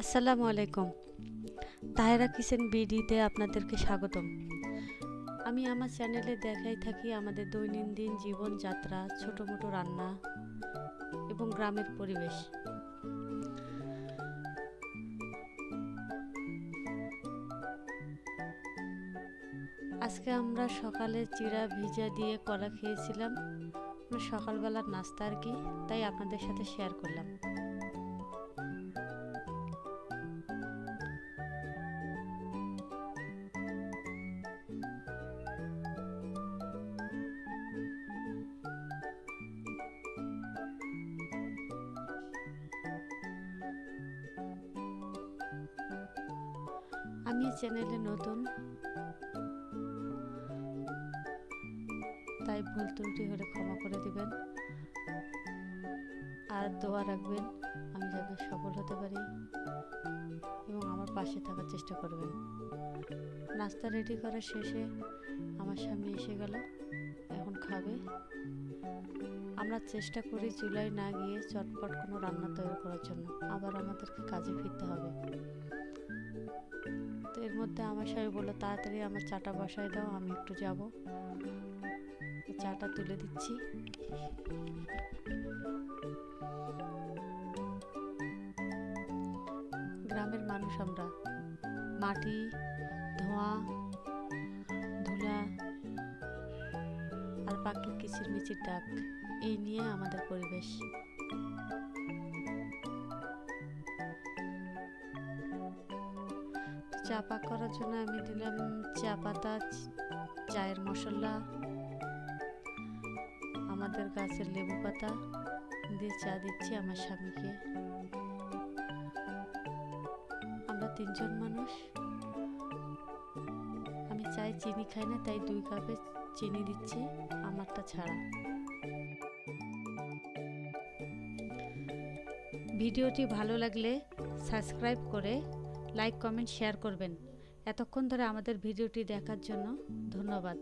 আসসালামু আলাইকুম। তাহেরা কিচেন বিডিতে আপনাদেরকে স্বাগতম। আমি আমার চ্যানেলে দেখাই থাকি আমাদের দৈনন্দিন জীবনযাত্রা, ছোটো মোটো রান্না এবং গ্রামের পরিবেশ। আজকে আমরা সকালে চিড়া ভিজা দিয়ে কলা খেয়েছিলাম। সকালবেলার নাস্তা আর কি, তাই আপনাদের সাথে শেয়ার করলাম। আমি চ্যানেলে নতুন, তাই ভুল ত্রুটি হলে ক্ষমা করে দিবেন আর দোয়া রাখবেন আমি যেন সফল হতে পারি এবং আমার পাশে থাকার চেষ্টা করবেন। নাস্তা রেডি করার শেষে আমার স্বামী এসে গেল, এখন খাবে। আমরা চেষ্টা করি চুলায় না গিয়ে চটপট কোনো রান্না তৈরি করার জন্য, আবার আমাদেরকে কাজে ফিরতে হবে। তো এর মধ্যে আমার স্বামী বললো, তাড়াতাড়ি আমার চাটা বসায় দাও, আমি একটু যাব। চাটা তুলে দিচ্ছি। গ্রামের মানুষ আমরা, মাটি, ধোঁয়া, ধুলা আর পাখির কিচিরমিচির ডাক, এই নিয়ে আমাদের পরিবেশ। চা পাক করার জন্য আমি দিলাম চা পাতা, চায়ের মশলা, আমাদের গাছের লেবু পাতা দিয়ে চা দিচ্ছি আমার স্বামীকে। আমরা 3 জন মানুষ। আমি চায়ে চিনি খাই না, তাই 2 কাপে চিনি দিচ্ছি, আমারটা ছাড়া। ভিডিওটি ভালো লাগলে সাবস্ক্রাইব করে লাইক, কমেন্ট, শেয়ার করবেন। এতক্ষণ ধরে আমাদের ভিডিওটি দেখার জন্য ধন্যবাদ।